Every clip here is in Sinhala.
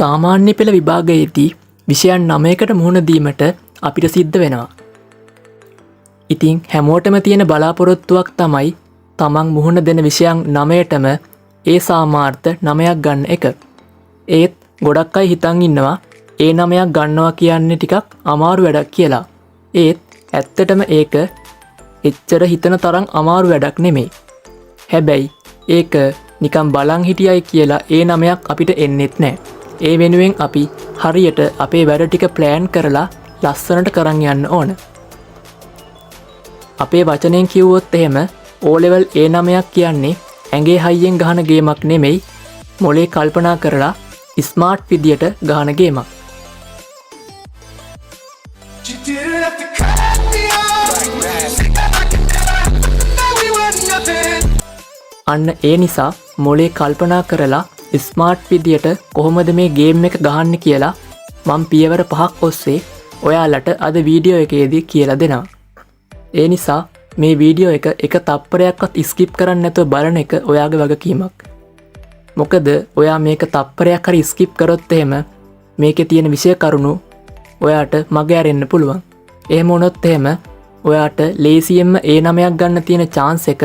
සාමාන්‍ය පෙළ විභාගයේදී විෂයන් 9කට මුහුණ දීමට අපිට සිද්ධ වෙනවා. ඉතින් හැමෝටම තියෙන බලාපොරොත්තුවක් තමයි තමන් මුහුණ දෙන විෂයන් 9ටම ඒ සාමාර්ථ 9ක් ගන්න එක. ඒත් ගොඩක් අය හිතන් ඉන්නවා ඒ 9ක් ගන්නවා කියන්නේ ටිකක් අමාරු වැඩක් කියලා. ඒත් ඇත්තටම ඒක එච්චර හිතන තරම් අමාරු වැඩක් නෙමෙයි. හැබැයි ඒක නිකන් බලන් හිටියයි කියලා ඒ 9ක් අපිට එන්නෙත් නැහැ. ඒ වෙනුවෙන් අපි හරියට අපේ වැඩ ටික ප්ලෑන් කරලා ලස්සනට කරන් යන්න ඕන. අපේ වචනෙන් කිව්වොත් එහෙම O level A9ක් කියන්නේ ඇඟේ හයියෙන් ගහන ගේමක් නෙමෙයි, මොලේ කල්පනා කරලා ස්මාර්ට් විදියට ගහන ගේමක්. අන්න ඒ නිසා මොලේ කල්පනා කරලා ස්මාර්ට් විදියට කොහොමද මේ ගේම් එක ගහන්න කියලා මම පියවර 5ක් ඔස්සේ ඔයාලට අද වීඩියෝ එකේදී කියලා දෙනවා. ඒ නිසා මේ වීඩියෝ එක තප්පරයක්වත් ස්කිප් කරන්න නැතුව බලන එක ඔයාගේ වගකීමක්. මොකද ඔයා මේක තප්පරයක් හරි ස්කිප් කරොත් එහෙම මේකේ තියෙන විෂය කරුණු ඔයාට මග ඇරෙන්න පුළුවන්. එහෙම වුණොත් එහෙම ඔයාට ලේසියෙන්ම A9ක් ගන්න තියෙන chance එක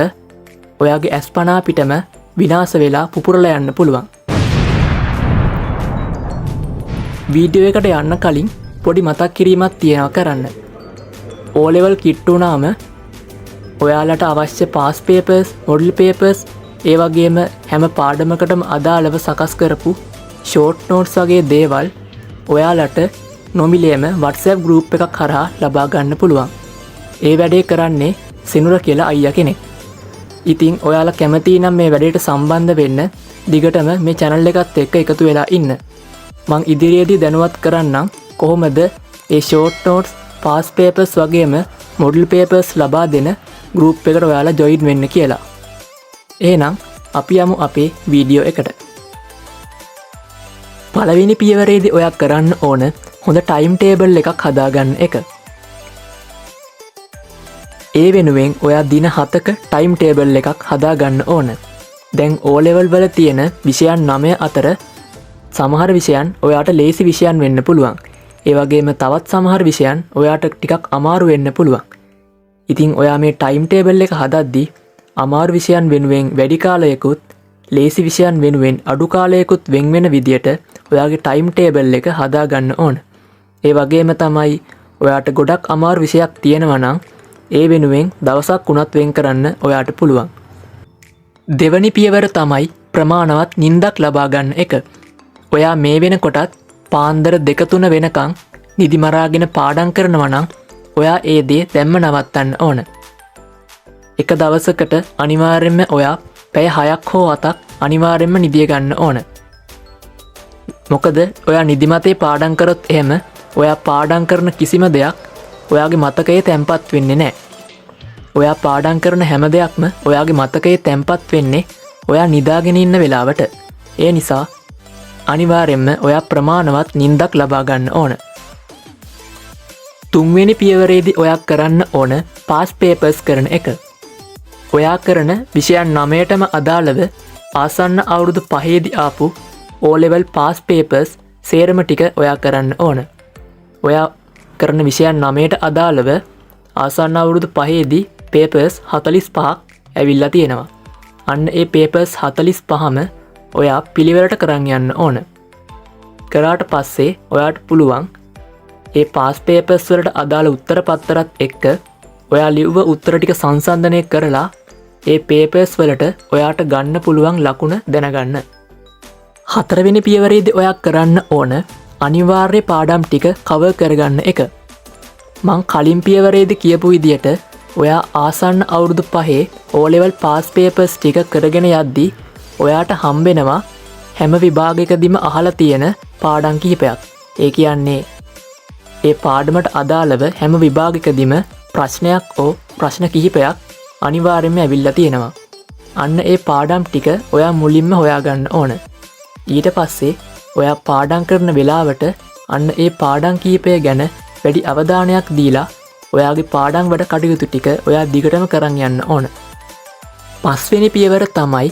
ඔයාගේ ඇස්පනා පිටම විනාශ වෙලා පුපුරලා යන්න පුළුවන්. වීඩියෝ එකට යන්න කලින් පොඩි මතක් කිරීමක් තියෙනවා කරන්න. O level කිට්ටු වුණාම ඔයාලට අවශ්‍ය පාස් පේපර්ස්, මොඩල් පේපර්ස්, ඒ වගේම හැම පාඩමකටම අදාළව සකස් කරපු ෂෝට් නෝට්ස් වගේ දේවල් ඔයාලට නොමිලේම WhatsApp group එකක් හරහා ලබා ගන්න පුළුවන්. ඒ වැඩේ කරන්නේ සිනුර කියලා අයියා කෙනෙක්. ඉතින් ඔයාලා කැමති නම් මේ වැඩේට සම්බන්ධ වෙන්න දිගටම මේ channel එකත් එක්ක එකතු වෙලා ඉන්න. මං ඉදිරියේදී දැනුවත් කරන්නම් කොහොමද ඒ ෂෝට් නෝට්ස්, පාස් පේපර්ස් වගේම මොඩල් පේපර්ස් ලබා දෙන group එකට ඔයාලා join වෙන්න කියලා. එහෙනම් අපි යමු අපේ වීඩියෝ එකට. පළවෙනි පියවරේදී ඔයා කරන්න ඕන හොඳ ටයිම් ටේබල් එකක් හදාගන්න එක. ඒ වෙනුවෙන් ඔයා දින 7ක ටයිම් ටේබල් එකක් හදාගන්න ඕන. දැන් O level වල තියෙන විෂයන් 9 අතර සමහර විෂයන් ඔයාට ලේසි විෂයන් වෙන්න පුළුවන්. ඒ වගේම තවත් සමහර විෂයන් ඔයාට ටිකක් අමාරු වෙන්න පුළුවන්. ඉතින් ඔයා මේ ටයිම් ටේබල් එක හදද්දී අමාරු විෂයන් වෙනුවෙන් වැඩි කාලයකුත්, ලේසි විෂයන් වෙනුවෙන් අඩු කාලයකුත් වෙන් වෙන විදියට ඔයාගේ ටයිම් ටේබල් එක හදාගන්න ඕන. ඒ වගේම තමයි ඔයාට ගොඩක් අමාරු විෂයක් තියෙනවා නම් ඒ වෙනුවෙන් දවසක් උනත් වෙන් කරන්න ඔයාට පුළුවන්. දෙවැනි පියවර තමයි ප්‍රමාණවත් නිින්දක් ලබා ගන්න එක. ඔයා මේ වෙනකොටත් පාන්දර 2-3 වෙනකන් නිදි මරාගෙන පාඩම් කරනවා නම් ඔයා ඒ දේ දැම්ම නවත්තන්න ඕන. එක දවසකට අනිවාර්යෙන්ම ඔයා පැය 6ක් හෝ 7ක් අනිවාර්යෙන්ම නිදිය ගන්න ඕන. මොකද ඔයා නිදිමතේ පාඩම් කරොත් එහෙම ඔයා පාඩම් කරන කිසිම දෙයක් ඔයාගේ මතකයේ තැම්පත් වෙන්නේ නැහැ. ඔයා පාඩම් කරන හැම දෙයක්ම ඔයාගේ මතකයේ තැම්පත් වෙන්නේ ඔයා නිදාගෙන ඉන්න වෙලාවට. ඒ නිසා අනිවාර්යෙන්ම ඔයා ප්‍රමාණවත් නිින්දක් ලබා ගන්න ඕන. තුන්වෙනි පියවරේදී ඔයා කරන්න ඕන පාස් පේපර්ස් කරන එක. ඔයා කරන විෂයන් 9ටම අදාළව ආසන්න අවුරුදු 5ේදී ආපු O level පාස් පේපර්ස් සේරම ටික ඔයා කරන්න ඕන. ඔයා කරන විෂයන් 9ට අදාළව ආසන්න අවුරුදු 5ේදී පේපර්ස් 45ක් ඇවිල්ලා තියෙනවා. අන්න ඒ පේපර්ස් 45ම ඔයා පිළිවෙලට කරන් යන්න ඕන. කරාට පස්සේ ඔයාට පුළුවන් ඒ පාස් පේපර්ස් වලට අදාළ උත්තර පත්තරත් එක්ක ඔයා ලියුව උත්තර ටික සංසන්දනය කරලා ඒ පේපර්ස් වලට ඔයාට ගන්න පුළුවන් ලකුණ දැනගන්න. හතරවෙනි පියවරේදී ඔයා කරන්න ඕන අනිවාර්ය පාඩම් ටික කවර් කරගන්න එක. මං කලින් පියවරේදී කියපු විදියට ඔයා ආසන්න අවුරුදු 5 O level පාස් පේපර්ස් ටික කරගෙන යද්දී ඔයාට හම්බෙනවා හැම විභාගයකදීම අහලා තියෙන පාඩම් කිහිපයක්. ඒ කියන්නේ ඒ පාඩමට අදාළව හැම විභාගයකදීම ප්‍රශ්නයක් හෝ ප්‍රශ්න කිහිපයක් අනිවාර්යයෙන්ම ඇවිල්ලා තියෙනවා. අන්න ඒ පාඩම් ටික ඔයා මුලින්ම හොයාගන්න ඕන. ඊට පස්සේ ඔයා පාඩම් කරන වෙලාවට අන්න ඒ පාඩම් කිහිපය ගැන වැඩි අවධානයක් දීලා ඔයාගේ පාඩම් වැඩ කටයුතු ටික ඔයා දිගටම කරන් යන්න ඕන. පස්වෙනි පියවර තමයි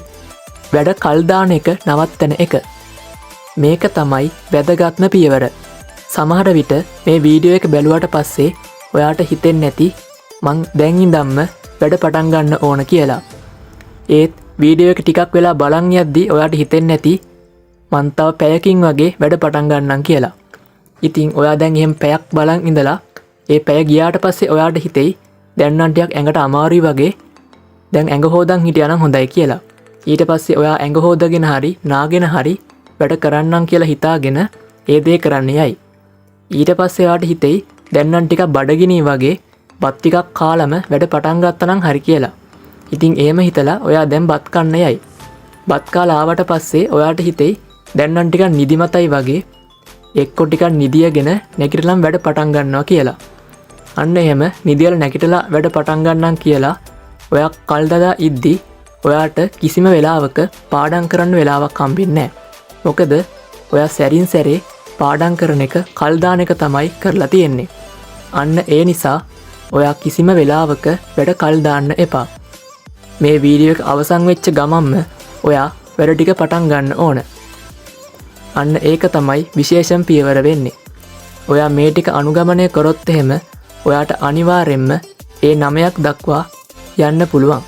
වැඩ කල් දාන එක නවත්තන එක. මේක තමයි වැදගත්ම පියවර. සමහර විට මේ වීඩියෝ එක බැලුවට පස්සේ ඔයාට හිතෙන්නේ නැති මං දැන් ඉඳන්ම වැඩ පටන් ගන්න ඕන කියලා. ඒත් වීඩියෝ එක ටිකක් වෙලා බලන් යද්දි ඔයාට හිතෙන්නේ නැති මං තව පැයකින් වගේ වැඩ පටන් ගන්නම් කියලා. ඉතින් ඔයා දැන් එහෙම පැයක් බලන් ඉඳලා ඒ පැය ගියාට පස්සේ ඔයාට හිතෙයි දැන් නම් ටිකක් ඇඟට අමාරුයි වගේ දැන් ඇඟ හොදන් හිටියා නම් හොඳයි කියලා. ඊට පස්සේ ඔයා ඇඟ හොදගෙන හරි නාගෙන හරි වැඩ කරන්නම් කියලා හිතාගෙන ඒ දේ කරන්න යයි. ඊට පස්සේ ඔයාට හිතෙයි දැන් නම් ටිකක් බඩගිනි වගේ බත් ටිකක් කාලම වැඩ පටන් ගත්තා නම් හරි කියලා. ඉතින් එහෙම හිතලා ඔයා දැන් බත් කන්න යයි. බත් කාලා ආවට පස්සේ ඔයාට හිතෙයි දැන් නම් ටිකක් නිදිමතයි වගේ එක්කො ටිකක් නිදියගෙන නැගිටලම් වැඩ පටන් ගන්නවා කියලා. අන්න එහෙම නිදියලා නැගිටලා වැඩ පටන් ගන්නම් කියලා ඔයා කල් දදා ඉද්දි ඔයාට කිසිම වෙලාවක පාඩම් කරන්න වෙලාවක් හම්බෙන්නේ නැහැ. මොකද ඔයා සැරින් සැරේ පාඩම් කරන එක කල් දාන එක තමයි කරලා තියෙන්නේ. අන්න ඒ නිසා ඔයා කිසිම වෙලාවක වැඩ කල් දාන්න එපා. මේ වීඩියෝ එක අවසන් වෙච්ච ගමන්ම ඔයා වැඩ ටික පටන් ගන්න ඕන. අන්න ඒක තමයි විශේෂම පියවර වෙන්නේ. ඔයා මේ ටික අනුගමනය කරොත් එහෙම ඔයාට අනිවාර්යෙන්ම ඒ 9ක් දක්වා යන්න පුළුවන්.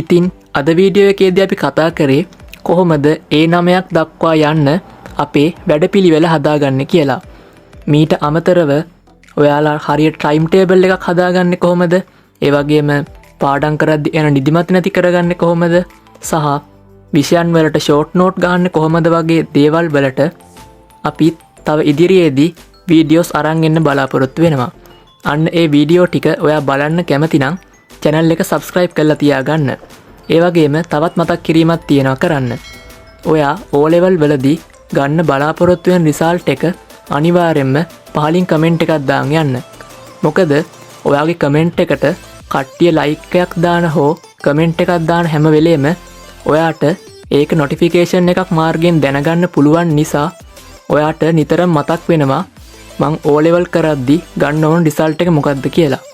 ඉතින් අද වීඩියෝ එකේදී අපි කතා කරේ කොහොමද ඒ 9ක් දක්වා යන්න අපේ වැඩපිළිවෙල හදාගන්නේ කියලා. මීට අමතරව ඔයාලා හරියට ටයිම් ටේබල් එකක් හදාගන්නේ කොහොමද? ඒ වගේම පාඩම් කරද්දී එන නිදිමත නැති කරගන්නේ කොහොමද? සහ විෂයන් වලට ෂෝට් නෝට් ගන්න කොහොමද වගේ දේවල් වලට අපි තව ඉදිරියේදී වීඩියෝස් අරන් එන්න බලාපොරොත්තු වෙනවා. අන්න ඒ වීඩියෝ ටික ඔයා බලන්න කැමති නම් channel එක subscribe කරලා තියාගන්න. ඒ වගේම තවත් මතක් කිරීමක් තියෙනවා කරන්න. ඔයා O level වලදී ගන්න බලාපොරොත්තු වෙන රිසල්ට් එක අනිවාර්යෙන්ම පහලින් කමෙන්ට් එකක් දාන්න යන්න. මොකද ඔයාගේ කමෙන්ට් එකට කට්ටිය ලයික් එකක් දාන හෝ කමෙන්ට් එකක් දාන හැම වෙලේම ඔයාට ඒක නොටිෆිකේෂන් එකක් මාර්ගයෙන් දැනගන්න පුළුවන් නිසා ඔයාට නිතරම මතක් වෙනවා මං O level කරද්දි ගන්න ඕන රිසල්ට් එක මොකක්ද කියලා.